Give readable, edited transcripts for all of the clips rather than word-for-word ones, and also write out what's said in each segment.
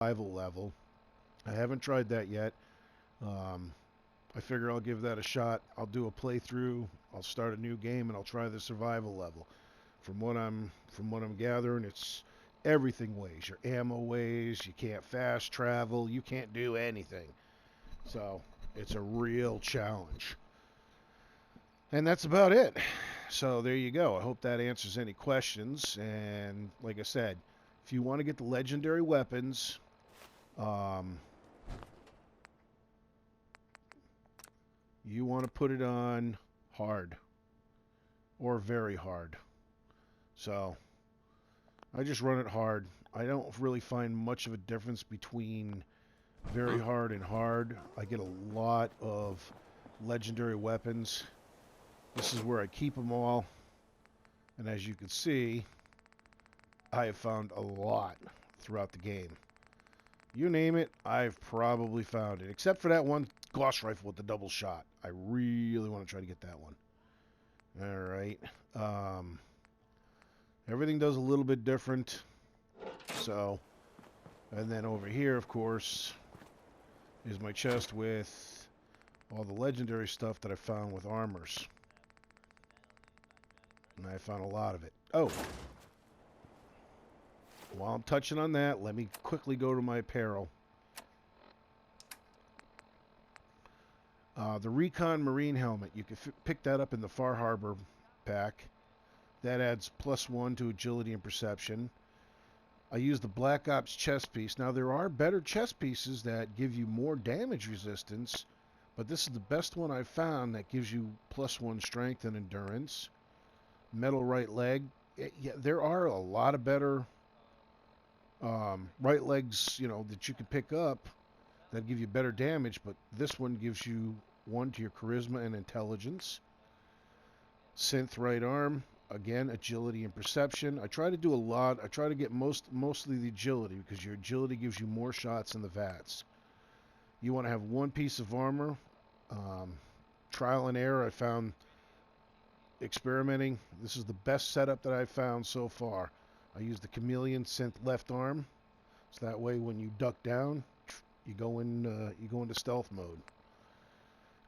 survival level. I haven't tried that yet. Um, I figure I'll give that a shot. I'll do a playthrough. I'll start a new game and I'll try the survival level. From what I'm gathering, it's everything weighs. Your ammo weighs. You can't fast travel. You can't do anything. So it's a real challenge. And that's about it. So there you go. I hope that answers any questions. And like I said, if you want to get the legendary weapons, um, you want to put it on hard or very hard. So I just run it hard. I don't really find much of a difference between very hard and hard. I get a lot of legendary weapons. This is where I keep them all. And as you can see, I have found a lot throughout the game. You name it, I've probably found it. Except for that one Gauss rifle with the double shot. I really want to try to get that one. Alright. Everything does a little bit different. So, and then over here, of course, is my chest with all the legendary stuff that I found with armors. And I found a lot of it. Oh! While I'm touching on that, let me quickly go to my apparel. The Recon Marine Helmet. You can pick that up in the Far Harbor pack. That adds +1 to agility and perception. I use the Black Ops chest piece. Now, there are better chest pieces that give you more damage resistance, but this is the best one I've found that gives you +1 strength and endurance. Metal right leg. Yeah, there are a lot of better right legs, that you can pick up that give you better damage, but this one gives you 1 to your charisma and intelligence. Synth right arm. Again, agility and perception. I try to do a lot. I try to get mostly the agility because your agility gives you more shots in the VATS. You want to have 1 piece of armor. Trial and error. I found experimenting. This is the best setup that I've found so far. I use the Chameleon synth left arm, so that way when you duck down, you go into stealth mode.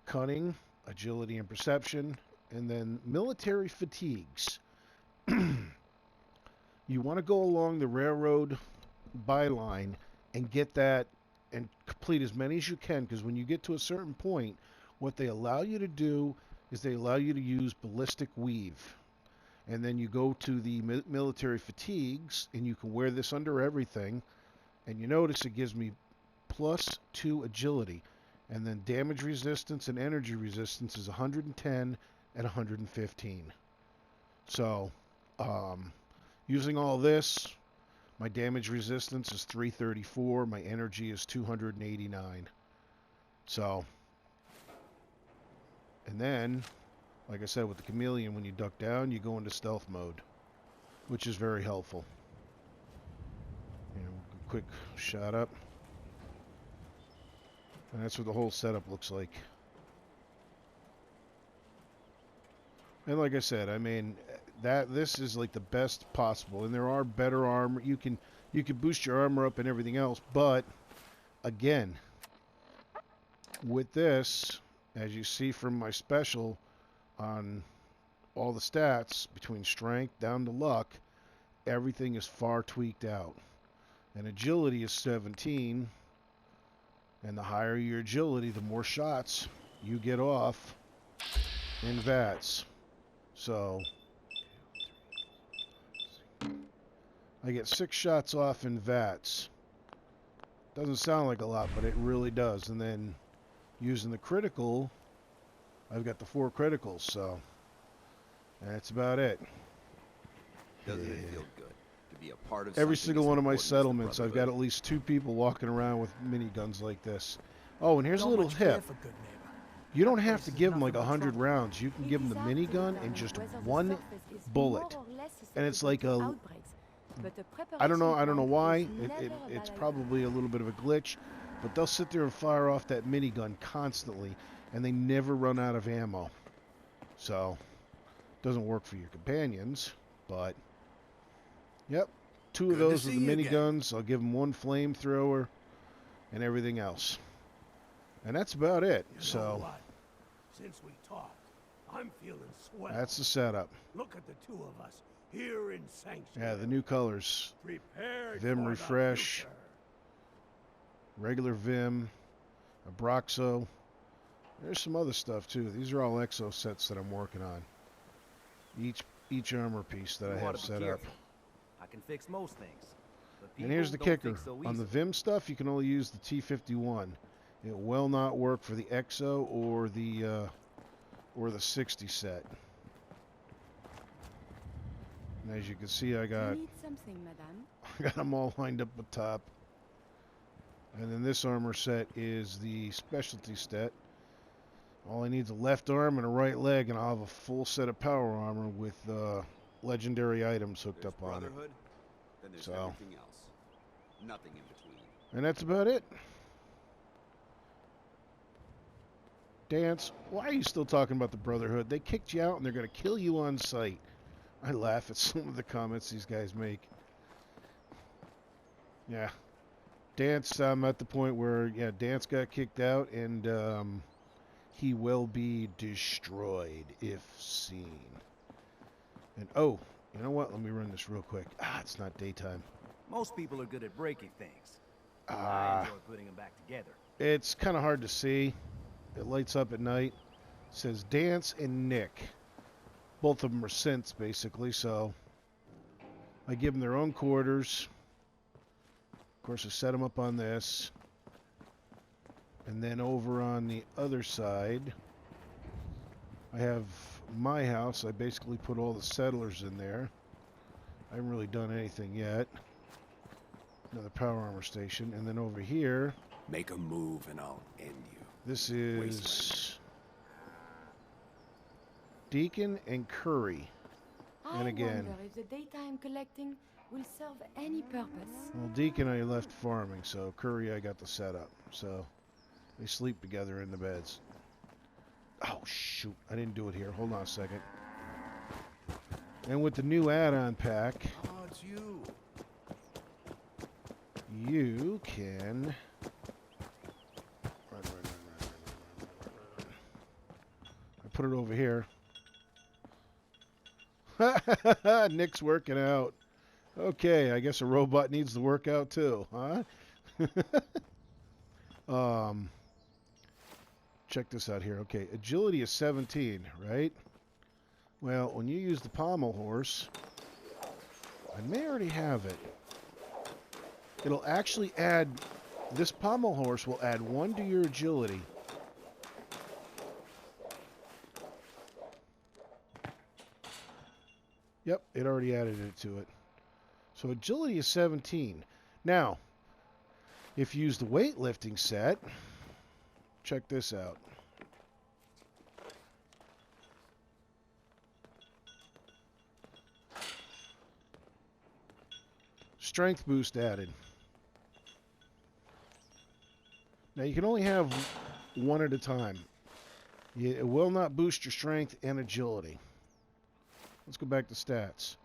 Cunning, agility and perception. And then military fatigues. You want to go along the railroad byline and get that and complete as many as you can, because when you get to a certain point, what they allow you to do is they allow you to use ballistic weave. And then you go to the military fatigues, and you can wear this under everything. And you notice it gives me +2 agility. And then damage resistance and energy resistance is 110 and 115. So, using all this, my damage resistance is 334. My energy is 289. So, and then, like I said, with the Chameleon, when you duck down, you go into stealth mode, which is very helpful. Quick shot up. And that's what the whole setup looks like. And like I said, I mean, this is like the best possible. And there are better armor. You can boost your armor up and everything else, but again, with this, as you see from my special on all the stats, between strength down to luck, everything is far tweaked out. And agility is 17, and the higher your agility, the more shots you get off in VATS. So I get 6 shots off in VATS. Doesn't sound like a lot, but it really does. And then using the critical, I've got the 4 criticals, so that's about it. Doesn't it feel good to be a part of every something single as one of my important as the settlements, I've got Brotherhood? at least 2 people walking around with miniguns like this. Oh, and here's a little tip. You don't have to give them like 100 rounds. You can give them the minigun and just 1 bullet. And it's like a... I don't know why. It's probably a little bit of a glitch. But they'll sit there and fire off that minigun constantly. And they never run out of ammo. So, it doesn't work for your companions. But, yep. two of Good to those with see the you again. miniguns. I'll give them one flamethrower and everything else. And that's about it. You know So what? Since we talked, I'm feeling swell. that's the setup. Look at the two of us here in Sanctuary. Yeah, the new colors. Prepared Vim for the Refresh. future. Regular Vim, Abraxo. There's some other stuff too. These are all exo sets that I'm working on. Each armor piece that I You have ought to be set up. careful. I can fix most things. But And here's the people don't kicker. fix so On the easily. Vim stuff, you can only use the T51. It will not work for the EXO or the 60 set. And as you can see, I got Need something, madame? I got them all lined up at the top. And then this armor set is the specialty set. All I need is a left arm and a right leg, and I'll have a full set of power armor with legendary items hooked There's up on it. Brotherhood, then there's So. everything else. Nothing in between. And that's about it. Dance, why are you still talking about the Brotherhood? They kicked you out and they're going to kill you on sight. I laugh at some of the comments these guys make. Yeah. Dance, I'm at the point where, yeah, Dance got kicked out and he will be destroyed if seen. And, oh, you know what? Let me run this real quick. It's not daytime. Most people are good at breaking things. I Ah. enjoy putting them back together. It's kind of hard to see. It lights up at night. It says Dance and Nick. Both of them are synths, basically, so I give them their own quarters. Of course, I set them up on this. And then over on the other side, I have my house. I basically put all the settlers in there. I haven't really done anything yet. Another power armor station. And then over here, Make a move and I'll end you. this is Deacon and Curry. And again, I wonder if the daytime collecting will serve any purpose. well, Deacon I left farming, so Curry I got the setup. So they sleep together in the beds. Oh, shoot. I didn't do it here. Hold on a second. And with the new add-on pack, Oh, it's you. you can... Run. I put it over here. Nick's working out. Okay, I guess a robot needs to work out too, huh? Check this out here. Okay, agility is 17, right? Well, when you use the pommel horse, I may already have it. It'll actually add, this pommel horse will add 1 to your agility. Yep, it already added it to it. So agility is 17. Now, if you use the weightlifting set, check this out. Strength boost added. Now you can only have one at a time. It will not boost your strength and agility. Let's go back to stats.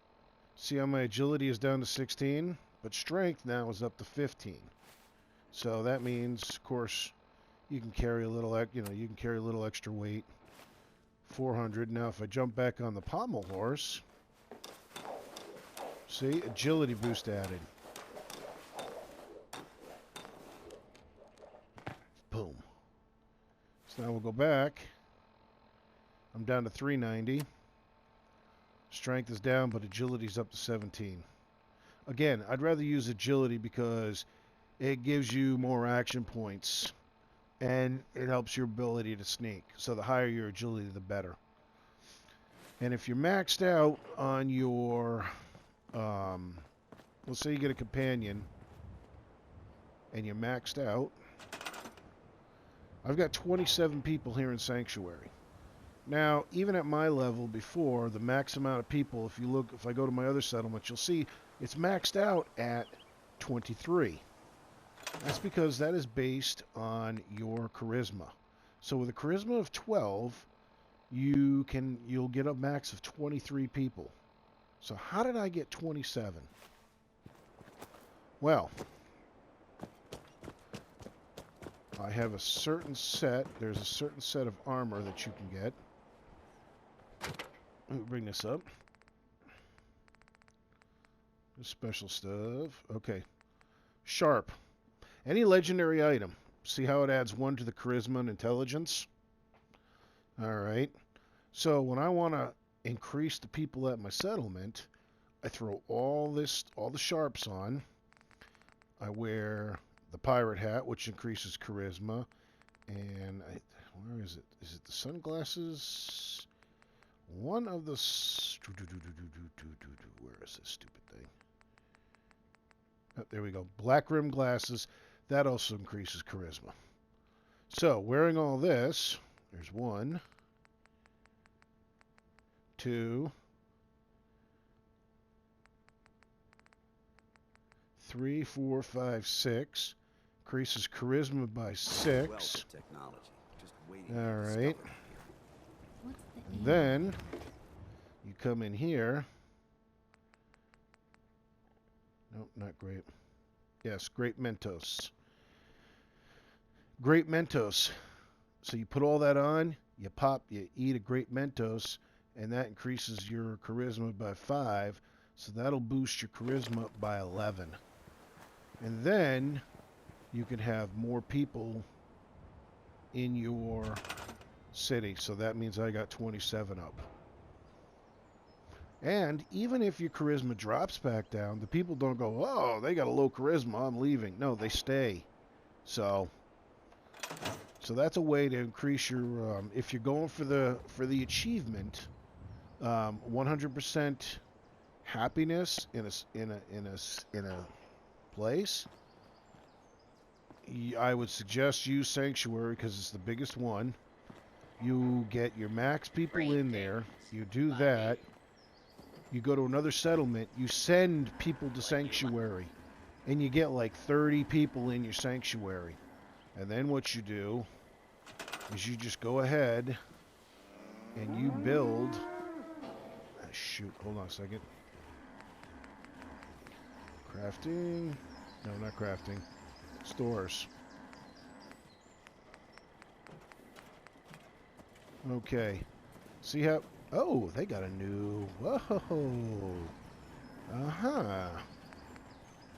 See how my agility is down to 16, but strength now is up to 15. So that means, of course, you can carry a little, you can carry a little extra weight. 400. Now, if I jump back on the pommel horse, see, agility boost added. Boom. So now we'll go back. I'm down to 390. Strength is down, but agility's up to 17. Again, I'd rather use agility because it gives you more action points and it helps your ability to sneak. So the higher your agility, the better. And if you're maxed out on your, let's say you get a companion and you're maxed out. I've got 27 people here in Sanctuary. Now, even at my level before, the max amount of people, if I go to my other settlements, you'll see it's maxed out at 23. That's because that is based on your charisma. So with a charisma of 12, you'll get a max of 23 people. So how did I get 27? Well, I have a certain set. There's a certain set of armor that you can get. Let me bring this up. Special stuff. Okay. Sharp. Any legendary item. See how it adds 1 to the charisma and intelligence? Alright. So when I want to increase the people at my settlement, I throw all the sharps on. I wear the pirate hat, which increases charisma. And where is it? Is it the sunglasses? One of the... Where is this stupid thing? Oh, there we go. Black rim glasses. That also increases charisma. So, wearing all this, there's 1, 2, 3, 4, 5, 6. Increases charisma by 6. Wealth of technology. Just waiting All to be right. discovered here. What's the aim? Then, you come in here. Nope, not grape. Yes, grape Mentos. Grape Mentos. So you put all that on, you eat a grape Mentos, and that increases your charisma by 5. So that'll boost your charisma up by 11. And then you can have more people in your city. So that means I got 27 up. And even if your charisma drops back down, the people don't go, oh, they got a low charisma, I'm leaving. No, they stay. So that's a way to increase your, if you're going for the achievement, 100% happiness in a place, I would suggest use Sanctuary because it's the biggest one. You get your max people in there. You do that. You go to another settlement. You send people to Sanctuary. And you get like 30 people in your Sanctuary. And then what you do is you just go ahead and you build... shoot, hold on a second. Crafting... No, not crafting. Stores. Okay. See how... Oh, they got a new... Whoa. Uh-huh.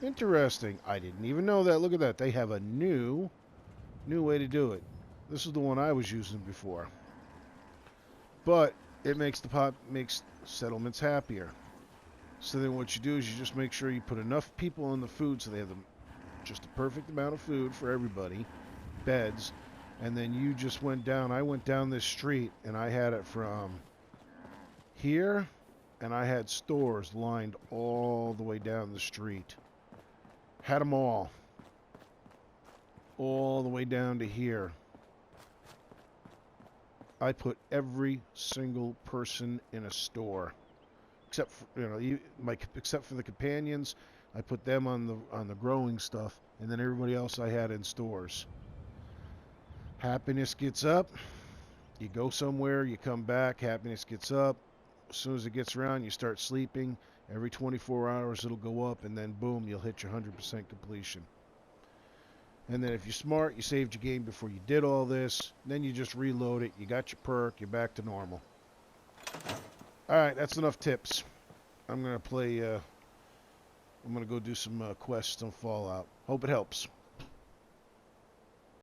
Interesting. I didn't even know that. Look at that. They have a new way to do it. This is the one I was using before. But it makes makes settlements happier. So then what you do is you just make sure you put enough people on the food so they have just the perfect amount of food for everybody. Beds. And then you just went down. I went down this street and I had it from here, and I had stores lined all the way down the street. Had them all the way down to here. I put every single person in a store, except for, except for the companions. I put them on the growing stuff, and then everybody else I had in stores. Happiness gets up. You go somewhere, you come back. Happiness gets up. As soon as it gets around, you start sleeping. Every 24 hours, it'll go up, and then boom, you'll hit your 100% completion. And then if you're smart, you saved your game before you did all this. Then you just reload it. You got your perk. You're back to normal. All right, that's enough tips. I'm going to play... I'm going to go do some quests on Fallout. Hope it helps.